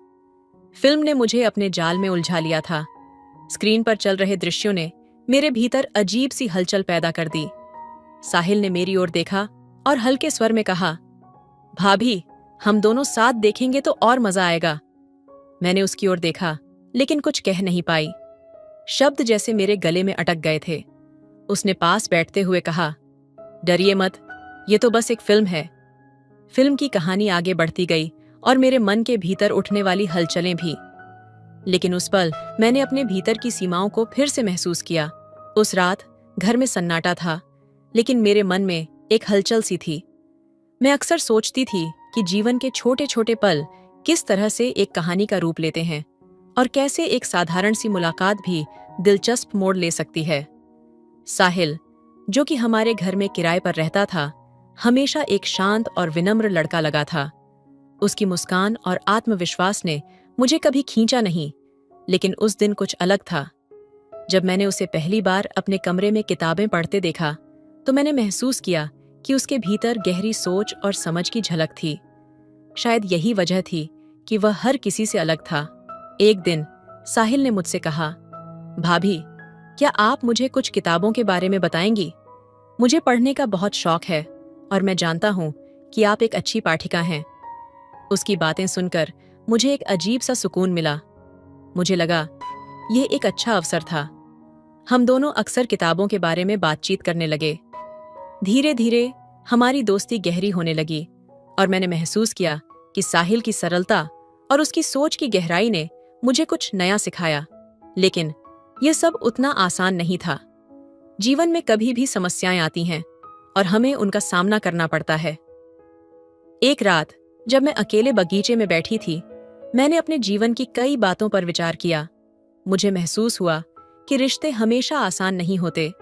Speaker 1: फिल्म ने मुझे अपने जाल में उलझा लिया था। स्क्रीन पर चल रहे दृश्यों ने मेरे भीतर अजीब सी हलचल पैदा कर दी। साहिल ने मेरी ओर देखा और हल्के स्वर में कहा, भाभी हम दोनों साथ देखेंगे तो और मजा आएगा। मैंने उसकी ओर देखा, लेकिन कुछ कह नहीं पाई। शब्द जैसे मेरे गले में अटक गए थे। उसने पास बैठते हुए कहा, डरिए मत, ये तो बस एक फिल्म है। फिल्म की कहानी आगे बढ़ती गई और मेरे मन के भीतर उठने वाली हलचलें भी। लेकिन उस पल मैंने अपने भीतर की सीमाओं को फिर से महसूस किया। उस रात घर में सन्नाटा था, लेकिन मेरे मन में एक हलचल सी थी। मैं अक्सर सोचती थी कि जीवन के छोटे छोटे पल किस तरह से एक कहानी का रूप लेते हैं और कैसे एक साधारण सी मुलाकात भी दिलचस्प मोड़ ले सकती है। साहिल, जो कि हमारे घर में किराए पर रहता था, हमेशा एक शांत और विनम्र लड़का लगा था। उसकी मुस्कान और आत्मविश्वास ने मुझे कभी खींचा नहीं, लेकिन उस दिन कुछ अलग था। जब मैंने उसे पहली बार अपने कमरे में किताबें पढ़ते देखा तो मैंने महसूस किया कि उसके भीतर गहरी सोच और समझ की झलक थी। शायद यही वजह थी कि वह हर किसी से अलग था। एक दिन साहिल ने मुझसे कहा, भाभी क्या आप मुझे कुछ किताबों के बारे में बताएंगी? मुझे पढ़ने का बहुत शौक है और मैं जानता हूं कि आप एक अच्छी पाठिका हैं। उसकी बातें सुनकर मुझे एक अजीब सा सुकून मिला। मुझे लगा यह एक अच्छा अवसर था। हम दोनों अक्सर किताबों के बारे में बातचीत करने लगे। धीरे धीरे हमारी दोस्ती गहरी होने लगी और मैंने महसूस किया कि साहिल की सरलता और उसकी सोच की गहराई ने मुझे कुछ नया सिखाया। लेकिन यह सब उतना आसान नहीं था। जीवन में कभी भी समस्याएं आती हैं और हमें उनका सामना करना पड़ता है। एक रात जब मैं अकेले बगीचे में बैठी थी, मैंने अपने जीवन की कई बातों पर विचार किया। मुझे महसूस हुआ कि रिश्ते हमेशा आसान नहीं होते,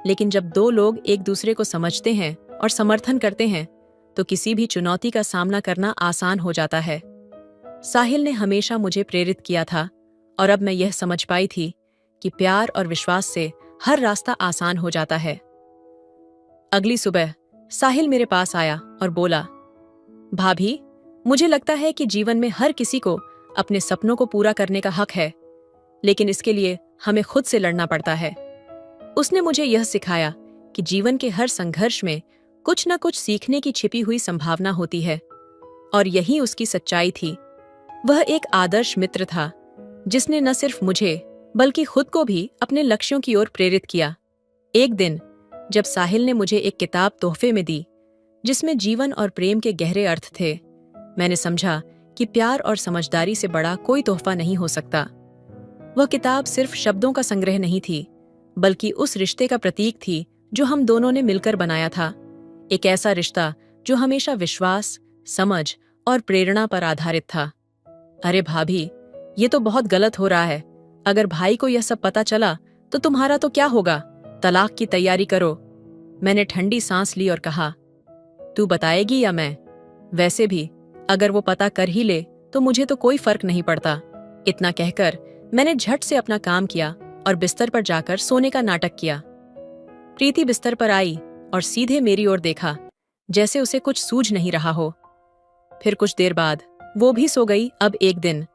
Speaker 1: लेकिन जब दो लोग एक दूसरे को समझते हैं और समर्थन करते हैं तो किसी भी चुनौती का सामना करना आसान हो जाता है। साहिल ने हमेशा मुझे प्रेरित किया था और अब मैं यह समझ पाई थी कि प्यार और विश्वास से हर रास्ता आसान हो जाता है। अगली सुबह साहिल मेरे पास आया और बोला, भाभी मुझे लगता है कि जीवन में हर किसी को अपने सपनों को पूरा करने का हक है, लेकिन इसके लिए हमें खुद से लड़ना पड़ता है। उसने मुझे यह सिखाया कि जीवन के हर संघर्ष में कुछ न कुछ सीखने की छिपी हुई संभावना होती है, और यही उसकी सच्चाई थी। वह एक आदर्श मित्र था जिसने न सिर्फ मुझे बल्कि खुद को भी अपने लक्ष्यों की ओर प्रेरित किया। एक दिन जब साहिल ने मुझे एक किताब तोहफे में दी जिसमें जीवन और प्रेम के गहरे अर्थ थे, मैंने समझा कि प्यार और समझदारी से बड़ा कोई तोहफा नहीं हो सकता। वह किताब सिर्फ शब्दों का संग्रह नहीं थी, बल्कि उस रिश्ते का प्रतीक थी जो हम दोनों ने मिलकर बनाया था। एक ऐसा रिश्ता जो हमेशा विश्वास, समझ और प्रेरणा पर आधारित था। अरे भाभी, ये तो बहुत गलत हो रहा है। अगर भाई को यह सब पता चला तो तुम्हारा तो क्या होगा? तलाक की तैयारी करो। मैंने ठंडी सांस ली और कहा, तू बताएगी या मैं? वैसे भी अगर वो पता कर ही ले तो मुझे तो कोई फर्क नहीं पड़ता। इतना कहकर मैंने झट से अपना काम किया और बिस्तर पर जाकर सोने का नाटक किया। प्रीति बिस्तर पर आई और सीधे मेरी ओर देखा, जैसे उसे कुछ सूझ नहीं रहा हो। फिर कुछ देर बाद वो भी सो गई। अब एक दिन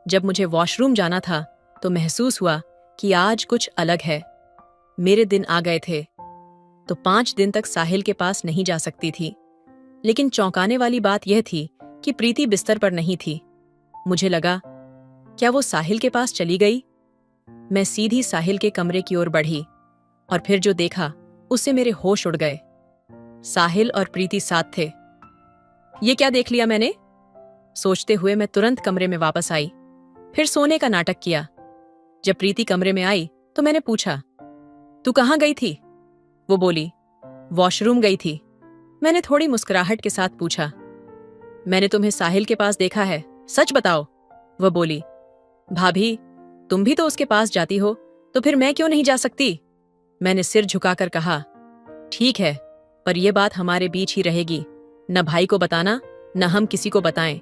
Speaker 1: जब मुझे वॉशरूम जाना था तो महसूस हुआ कि आज कुछ अलग है। मेरे दिन आ गए थे तो 5 दिन तक साहिल के पास नहीं जा सकती थी। लेकिन चौंकाने वाली बात यह थी कि प्रीति बिस्तर पर नहीं थी। मुझे लगा, क्या वो साहिल के पास चली गई? मैं सीधी साहिल के कमरे की ओर बढ़ी और फिर जो देखा उससे मेरे होश उड़ गए। साहिल और प्रीति साथ थे। ये क्या देख लिया मैंने? सोचते हुए मैं तुरंत कमरे में वापस आई, फिर सोने का नाटक किया। जब प्रीति कमरे में आई तो मैंने पूछा, तू कहाँ गई थी? वो बोली, वॉशरूम गई थी। मैंने थोड़ी मुस्कुराहट के साथ पूछा, मैंने तुम्हें साहिल के पास देखा है, सच बताओ। वह बोली, भाभी, तुम भी तो उसके पास जाती हो, तो फिर मैं क्यों नहीं जा सकती? मैंने सिर झुकाकर कहा, ठीक है, पर यह बात हमारे बीच ही रहेगी। न भाई को बताना, न हम किसी को बताएं।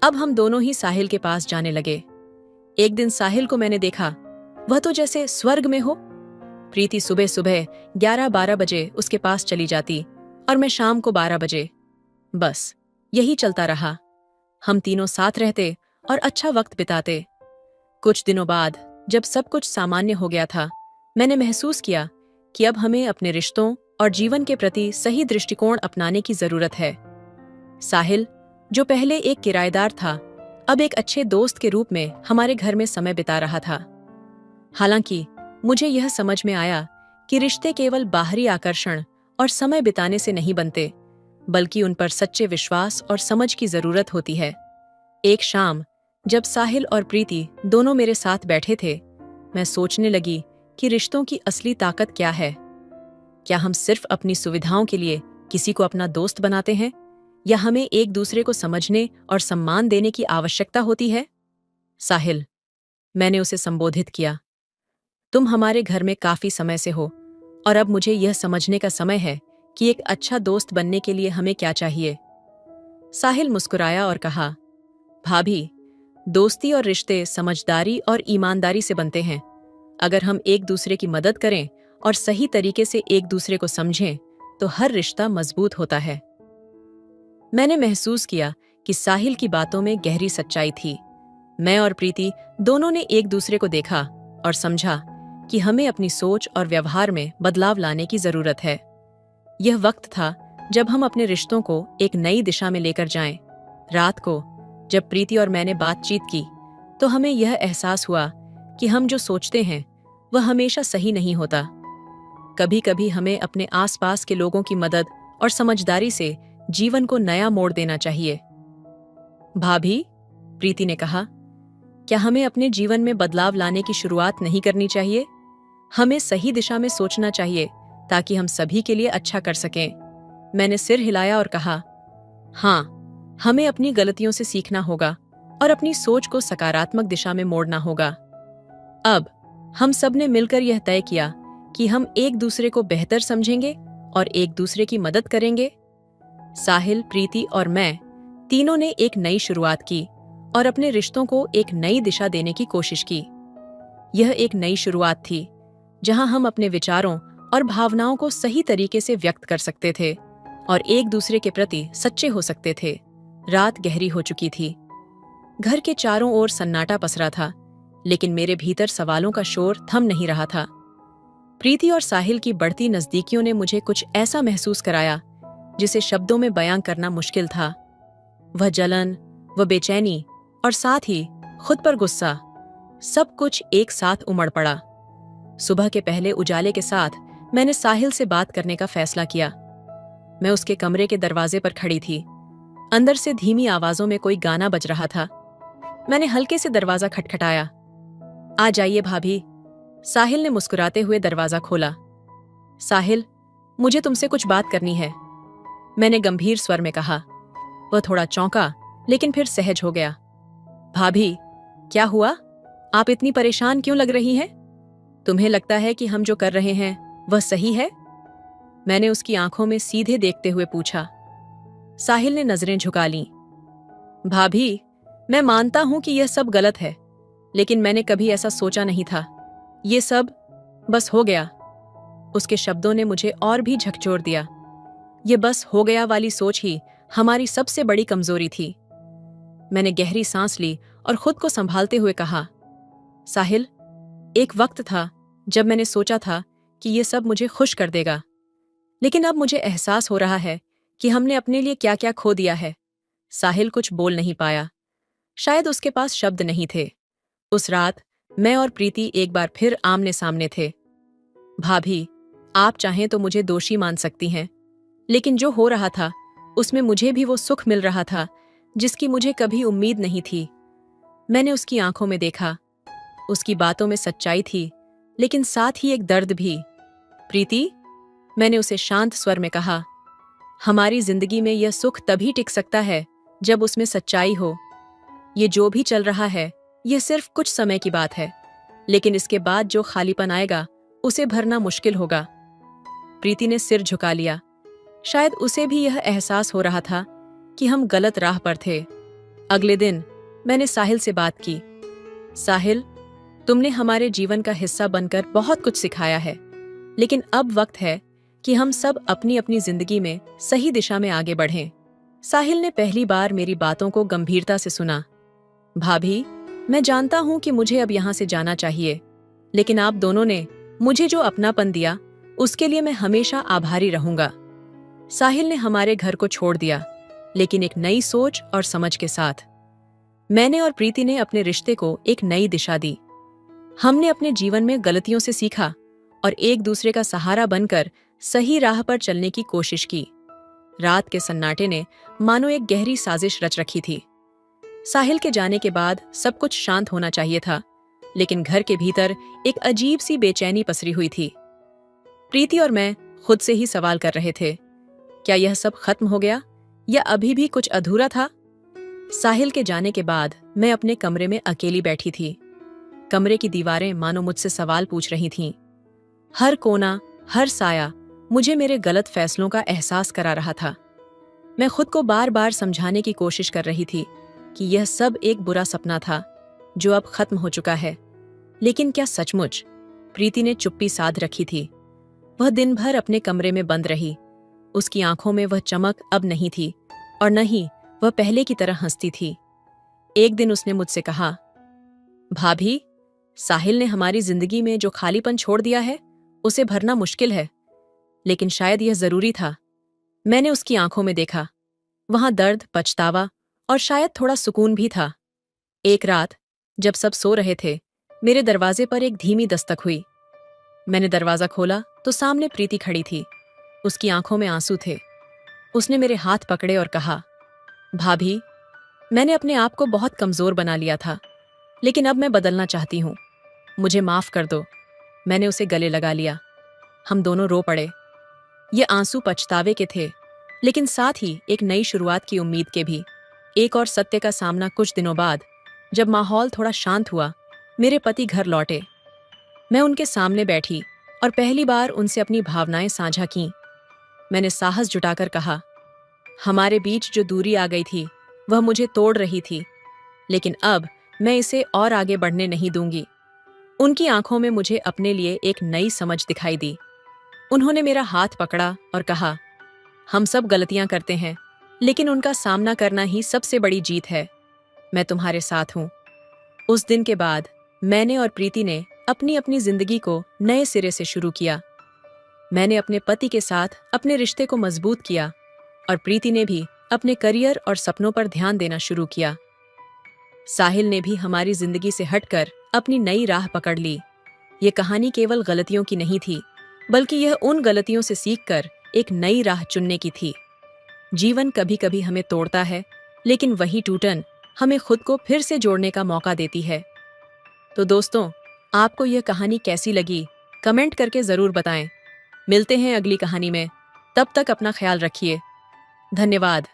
Speaker 1: अब हम दोनों ही साहिल के पास जाने लगे। एक दिन साहिल को मैंने देखा, वह तो जैसे स्वर्ग में हो। प्रीति सुबह सुबह 11-12 बजे उसके पास चली जाती और मैं शाम को 12 बजे। बस यही चलता रहा। हम तीनों साथ रहते और अच्छा वक्त बिताते। कुछ दिनों बाद जब सब कुछ सामान्य हो गया था, मैंने महसूस किया कि अब हमें अपने रिश्तों और जीवन के प्रति सही दृष्टिकोण अपनाने की जरूरत है। साहिल, जो पहले एक किराएदार था, अब एक अच्छे दोस्त के रूप में हमारे घर में समय बिता रहा था। हालांकि मुझे यह समझ में आया कि रिश्ते केवल बाहरी आकर्षण और समय बिताने से नहीं बनते, बल्कि उन पर सच्चे विश्वास और समझ की जरूरत होती है। एक शाम जब साहिल और प्रीति दोनों मेरे साथ बैठे थे, मैं सोचने लगी कि रिश्तों की असली ताकत क्या है। क्या हम सिर्फ अपनी सुविधाओं के लिए किसी को अपना दोस्त बनाते हैं, या हमें एक दूसरे को समझने और सम्मान देने की आवश्यकता होती है? साहिल, मैंने उसे संबोधित किया, तुम हमारे घर में काफी समय से हो और अब मुझे यह समझने का समय है कि एक अच्छा दोस्त बनने के लिए हमें क्या चाहिए। साहिल मुस्कुराया और कहा, भाभी, दोस्ती और रिश्ते समझदारी और ईमानदारी से बनते हैं। अगर हम एक दूसरे की मदद करें और सही तरीके से एक दूसरे को समझें तो हर रिश्ता मजबूत होता है। मैंने महसूस किया कि साहिल की बातों में गहरी सच्चाई थी। मैं और प्रीति दोनों ने एक दूसरे को देखा और समझा कि हमें अपनी सोच और व्यवहार में बदलाव लाने की जरूरत है। यह वक्त था जब हम अपने रिश्तों को एक नई दिशा में लेकर जाएं। रात को जब प्रीति और मैंने बातचीत की तो हमें यह एहसास हुआ कि हम जो सोचते हैं वह हमेशा सही नहीं होता। कभी कभी हमें अपने आसपास के लोगों की मदद और समझदारी से जीवन को नया मोड़ देना चाहिए। भाभी, प्रीति ने कहा, क्या हमें अपने जीवन में बदलाव लाने की शुरुआत नहीं करनी चाहिए? हमें सही दिशा में सोचना चाहिए ताकि हम सभी के लिए अच्छा कर सकें। मैंने सिर हिलाया और कहा, हाँ, हमें अपनी गलतियों से सीखना होगा और अपनी सोच को सकारात्मक दिशा में मोड़ना होगा। अब हम सब ने मिलकर यह तय किया कि हम एक दूसरे को बेहतर समझेंगे और एक दूसरे की मदद करेंगे। साहिल, प्रीति और मैं तीनों ने एक नई शुरुआत की और अपने रिश्तों को एक नई दिशा देने की कोशिश की। यह एक नई शुरुआत थी जहां हम अपने विचारों और भावनाओं को सही तरीके से व्यक्त कर सकते थे और एक दूसरे के प्रति सच्चे हो सकते थे। रात गहरी हो चुकी थी। घर के चारों ओर सन्नाटा पसरा था, लेकिन मेरे भीतर सवालों का शोर थम नहीं रहा था। प्रीति और साहिल की बढ़ती नजदीकियों ने मुझे कुछ ऐसा महसूस कराया जिसे शब्दों में बयां करना मुश्किल था। वह जलन, वह बेचैनी और साथ ही खुद पर गुस्सा, सब कुछ एक साथ उमड़ पड़ा। सुबह के पहले उजाले के साथ मैंने साहिल से बात करने का फैसला किया। मैं उसके कमरे के दरवाजे पर खड़ी थी। अंदर से धीमी आवाजों में कोई गाना बज रहा था। मैंने हल्के से दरवाजा खटखटाया। आ जाइए भाभी, साहिल ने मुस्कुराते हुए दरवाजा खोला। साहिल, मुझे तुमसे कुछ बात करनी है, मैंने गंभीर स्वर में कहा। वह थोड़ा चौंका, लेकिन फिर सहज हो गया। भाभी, क्या हुआ? आप इतनी परेशान क्यों लग रही हैं? तुम्हें लगता है कि हम जो कर रहे हैं वह सही है? मैंने उसकी आंखों में सीधे देखते हुए पूछा। साहिल ने नजरें झुका लीं। भाभी, मैं मानता हूं कि यह सब गलत है, लेकिन मैंने कभी ऐसा सोचा नहीं था। ये सब बस हो गया। उसके शब्दों ने मुझे और भी झकझोर दिया। ये बस हो गया वाली सोच ही हमारी सबसे बड़ी कमजोरी थी। मैंने गहरी सांस ली और खुद को संभालते हुए कहा, साहिल, एक वक्त था जब मैंने सोचा था कि ये सब मुझे खुश कर देगा, लेकिन अब मुझे एहसास हो रहा है कि हमने अपने लिए क्या क्या खो दिया है। साहिल कुछ बोल नहीं पाया। शायद उसके पास शब्द नहीं थे। उस रात मैं और प्रीति एक बार फिर आमने सामने थे। भाभी, आप चाहें तो मुझे दोषी मान सकती हैं, लेकिन जो हो रहा था उसमें मुझे भी वो सुख मिल रहा था जिसकी मुझे कभी उम्मीद नहीं थी। मैंने उसकी आंखों में देखा। उसकी बातों में सच्चाई थी, लेकिन साथ ही एक दर्द भी। प्रीति, मैंने उसे शांत स्वर में कहा, हमारी जिंदगी में यह सुख तभी टिक सकता है जब उसमें सच्चाई हो। ये जो भी चल रहा है यह सिर्फ कुछ समय की बात है, लेकिन इसके बाद जो खालीपन आएगा उसे भरना मुश्किल होगा। प्रीति ने सिर झुका लिया। शायद उसे भी यह एहसास हो रहा था कि हम गलत राह पर थे। अगले दिन मैंने साहिल से बात की। साहिल, तुमने हमारे जीवन का हिस्सा बनकर बहुत कुछ सिखाया है, लेकिन अब वक्त है कि हम सब अपनी अपनी जिंदगी में सही दिशा में आगे बढ़ें। साहिल ने पहली बार मेरी बातों को गंभीरता से सुना। भाभी, मैं जानता हूं कि मुझे अब यहां से जाना चाहिए, लेकिन आप दोनों ने मुझे जो अपनापन दिया उसके लिए मैं हमेशा आभारी रहूंगा। साहिल ने हमारे घर को छोड़ दिया, लेकिन एक नई सोच और समझ के साथ। मैंने और प्रीति ने अपने रिश्ते को एक नई दिशा दी। हमने अपने जीवन में गलतियों से सीखा और एक दूसरे का सहारा बनकर सही राह पर चलने की कोशिश की। रात के सन्नाटे ने मानो एक गहरी साजिश रच रखी थी। साहिल के जाने के बाद सब कुछ शांत होना चाहिए था, लेकिन घर के भीतर एक अजीब सी बेचैनी पसरी हुई थी। प्रीति और मैं खुद से ही सवाल कर रहे थे, क्या यह सब खत्म हो गया या अभी भी कुछ अधूरा था? साहिल के जाने के बाद मैं अपने कमरे में अकेली बैठी थी। कमरे की दीवारें मानो मुझसे सवाल पूछ रही थीं। हर कोना, हर साया मुझे मेरे गलत फैसलों का एहसास करा रहा था। मैं खुद को बार बार समझाने की कोशिश कर रही थी कि यह सब एक बुरा सपना था जो अब खत्म हो चुका है। लेकिन क्या सचमुच? प्रीति ने चुप्पी साध रखी थी। वह दिन भर अपने कमरे में बंद रही। उसकी आंखों में वह चमक अब नहीं थी और न ही वह पहले की तरह हंसती थी। एक दिन उसने मुझसे कहा, भाभी, साहिल ने हमारी जिंदगी में जो खालीपन छोड़ दिया है उसे भरना मुश्किल है, लेकिन शायद यह जरूरी था। मैंने उसकी आंखों में देखा। वहां दर्द, पछतावा और शायद थोड़ा सुकून भी था। एक रात जब सब सो रहे थे, मेरे दरवाजे पर एक धीमी दस्तक हुई। मैंने दरवाजा खोला तो सामने प्रीति खड़ी थी। उसकी आंखों में आंसू थे। उसने मेरे हाथ पकड़े और कहा, भाभी, मैंने अपने आप को बहुत कमजोर बना लिया था, लेकिन अब मैं बदलना चाहती हूँ। मुझे माफ कर दो। मैंने उसे गले लगा लिया। हम दोनों रो पड़े। ये आंसू पछतावे के थे, लेकिन साथ ही एक नई शुरुआत की उम्मीद के भी। एक और सत्य का सामना कुछ दिनों बाद, जब माहौल थोड़ा शांत हुआ, मेरे पति घर लौटे। मैं उनके सामने बैठी और पहली बार उनसे अपनी भावनाएं साझा कीं। मैंने साहस जुटाकर कहा, हमारे बीच जो दूरी आ गई थी वह मुझे तोड़ रही थी, लेकिन अब मैं इसे और आगे बढ़ने नहीं दूंगी। उनकी आंखों में मुझे अपने लिए एक नई समझ दिखाई दी। उन्होंने मेरा हाथ पकड़ा और कहा, हम सब गलतियां करते हैं, लेकिन उनका सामना करना ही सबसे बड़ी जीत है। मैं तुम्हारे साथ हूं। उस दिन के बाद मैंने और प्रीति ने अपनी अपनी जिंदगी को नए सिरे से शुरू किया। मैंने अपने पति के साथ अपने रिश्ते को मजबूत किया और प्रीति ने भी अपने करियर और सपनों पर ध्यान देना शुरू किया। साहिल ने भी हमारी जिंदगी से हटकर अपनी नई राह पकड़ ली। ये कहानी केवल गलतियों की नहीं थी, बल्कि यह उन गलतियों से सीखकर एक नई राह चुनने की थी। जीवन कभी कभी हमें तोड़ता है, लेकिन वही टूटन हमें खुद को फिर से जोड़ने का मौका देती है। तो दोस्तों, आपको यह कहानी कैसी लगी? कमेंट करके जरूर बताएं। मिलते हैं अगली कहानी में। तब तक अपना ख्याल रखिए। धन्यवाद।